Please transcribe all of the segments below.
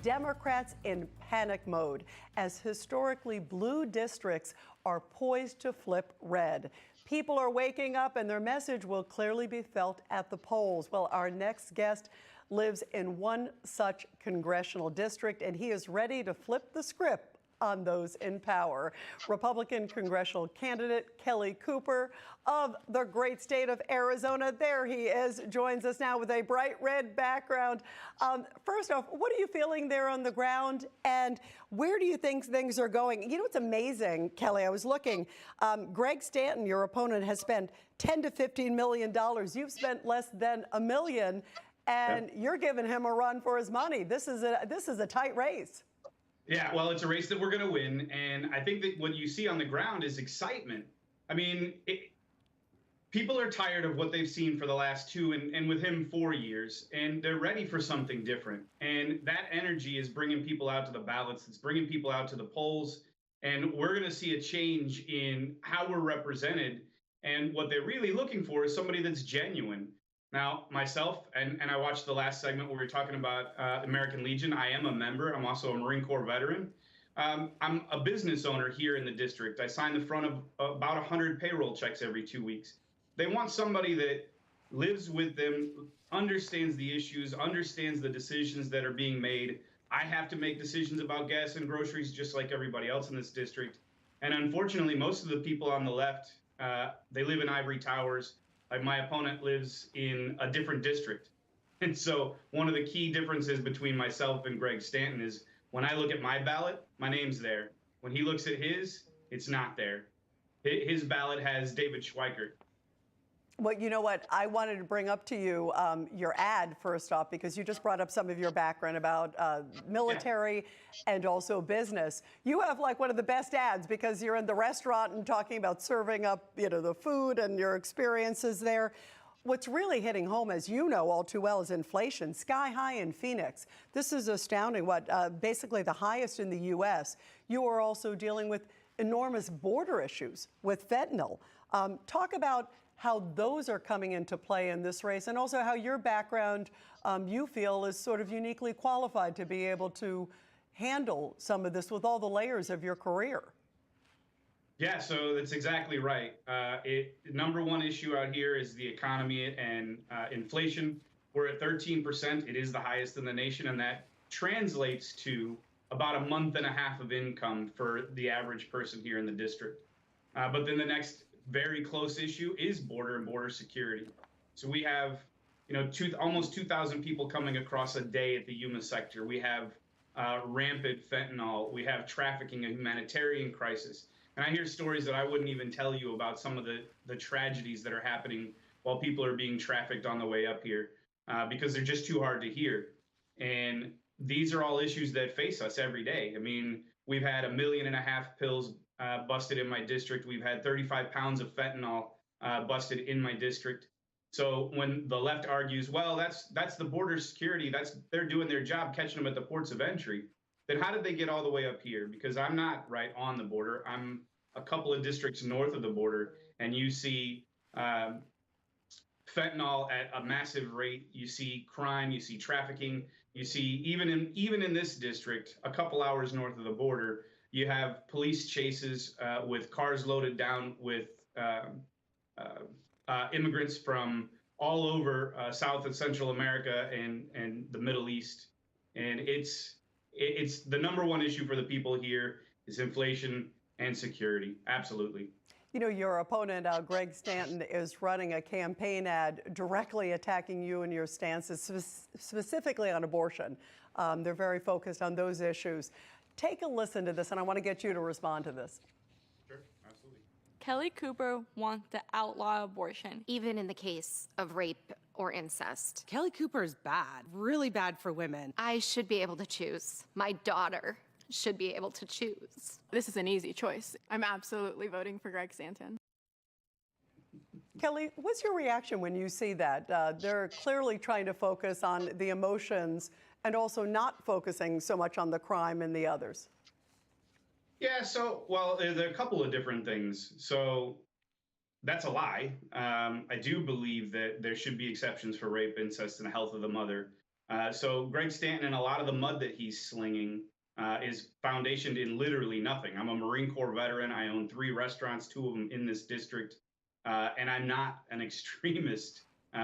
Democrats in panic mode as historically blue districts are poised to flip red. People are waking up and their message will clearly be felt at the polls. Well, our next guest lives in one such congressional district, and he is ready to flip the script on those in power. Republican congressional candidate Kelly Cooper of the great state of Arizona, there he is, joins us now with a bright red background. First off, what are you feeling there on the ground, and where do you think things are going? You know, it's amazing, Kelly, I was looking. Greg Stanton, your opponent, has spent $10 to $15 million. You've spent less than $1 million, and you're giving him a run for his money. This is a tight race. Yeah, well, it's a race that we're going to win, and I think that what you see on the ground is excitement. I mean, people are tired of what they've seen for the last 2 and with him 4 years, and they're ready for something different. And that energy is bringing people out to the ballots. It's bringing people out to the polls, and we're going to see a change in how we're represented. And what they're really looking for is somebody that's genuine. Now, myself, and I watched the last segment where we were talking about American Legion. I am a member. I'm also a Marine Corps veteran. I'm a business owner here in the district. I sign the front of about 100 payroll checks every 2 weeks. They want somebody that lives with them, understands the issues, understands the decisions that are being made. I have to make decisions about gas and groceries just like everybody else in this district. And unfortunately, most of the people on the left, they live in ivory towers. Like my opponent lives in a different district. And so one of the key differences between myself and Greg Stanton is when I look at my ballot, my name's there. When he looks at his, it's not there. His ballot has David Schweikert. Well, you know what? I wanted to bring up to you your ad, first off, because you just brought up some of your background about military and also business. You have like one of the best ads because you're in the restaurant and talking about serving up, you know, the food and your experiences there. What's really hitting home, as you know all too well, is inflation. Sky high in Phoenix. This is astounding. Basically the highest in the U.S. You are also dealing with enormous border issues with fentanyl. Talk about how those are coming into play in this race, and also how your background, you feel, is sort of uniquely qualified to be able to handle some of this with all the layers of your career. Yeah, so that's exactly right. Number one issue out here is the economy and inflation. We're at 13%. It is the highest in the nation, and that translates to about a month and a half of income for the average person here in the district. But then the next very close issue is border and border security. So we have, you know, almost 2,000 people coming across a day at the Yuma sector. We have rampant fentanyl. We have trafficking, a humanitarian crisis. And I hear stories that I wouldn't even tell you about some of the tragedies that are happening while people are being trafficked on the way up here because they're just too hard to hear. And these are all issues that face us every day. I mean, we've had 1.5 million pills busted in my district. We've had 35 pounds of fentanyl busted in my district. So when the left argues, well, that's the border security, they're doing their job catching them at the ports of entry, then how did they get all the way up here? Because I'm not right on the border. I'm a couple of districts north of the border, and you see fentanyl at a massive rate. You see crime, you see trafficking, you see even in this district, a couple hours north of the border, you have police chases with cars loaded down with immigrants from all over South and Central America and the Middle East. And it's the number one issue for the people here is inflation and security. Absolutely. You know, your opponent, Greg Stanton, is running a campaign ad directly attacking you and your stances, specifically on abortion. They're very focused on those issues. Take a listen to this, and I want to get you to respond to this. Sure, absolutely. Kelly Cooper wants to outlaw abortion. Even in the case of rape or incest. Kelly Cooper is bad, really bad for women. I should be able to choose. My daughter should be able to choose. This is an easy choice. I'm absolutely voting for Greg Stanton. Kelly, what's your reaction when you see that? They're clearly trying to focus on the emotions and also not focusing so much on the crime and the others. Yeah, so, well, there are a couple of different things. So that's a lie. I do believe that there should be exceptions for rape, incest, and the health of the mother. So Greg Stanton and a lot of the mud that he's slinging is foundationed in literally nothing. I'm a Marine Corps veteran. I own 3 restaurants, 2 of them in this district. And I'm not an extremist,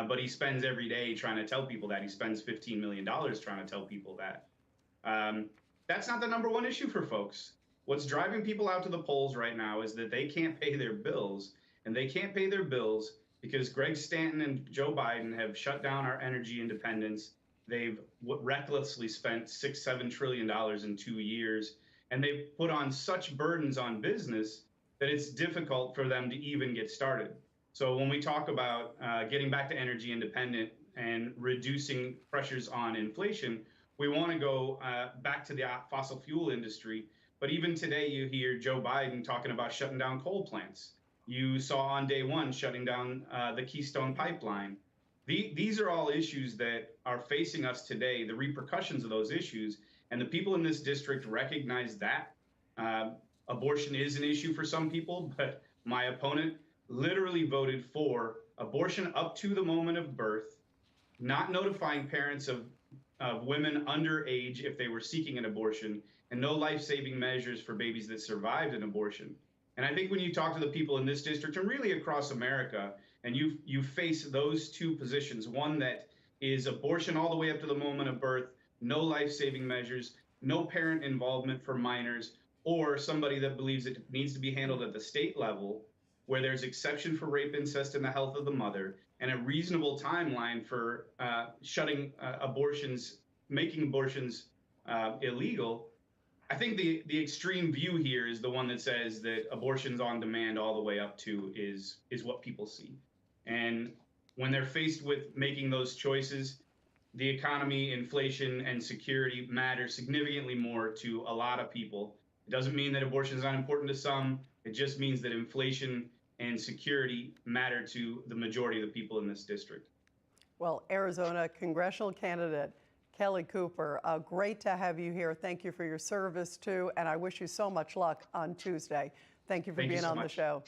but he spends every day trying to tell people that. He spends $15 million trying to tell people that. That's not the #1 issue for folks. What's driving people out to the polls right now is that they can't pay their bills, and they can't pay their bills because Greg Stanton and Joe Biden have shut down our energy independence. They've recklessly spent $6-7 trillion in 2 years, and they've put on such burdens on business that it's difficult for them to even get started. So when we talk about getting back to energy independent and reducing pressures on inflation, we want to go back to the fossil fuel industry. But even today, you hear Joe Biden talking about shutting down coal plants. You saw on day one shutting down the Keystone Pipeline. These are all issues that are facing us today, the repercussions of those issues, and the people in this district recognize that. Abortion is an issue for some people, but my opponent literally voted for abortion up to the moment of birth, not notifying parents of women underage if they were seeking an abortion, and no life-saving measures for babies that survived an abortion. And I think when you talk to the people in this district and really across America, and you face those 2 positions, one that is abortion all the way up to the moment of birth, no life-saving measures, no parent involvement for minors, or somebody that believes it needs to be handled at the state level, where there's exception for rape, incest, and the health of the mother, and a reasonable timeline for shutting abortions, making abortions illegal. I think the extreme view here is the one that says that abortions on demand all the way up to is what people see. And when they're faced with making those choices, the economy, inflation, and security matter significantly more to a lot of people. It doesn't mean that abortion is not important to some. It just means that inflation and security matter to the majority of the people in this district. Well, Arizona congressional candidate Kelly Cooper, great to have you here. Thank you for your service, too, and I wish you so much luck on Tuesday. Thank you for being on the show.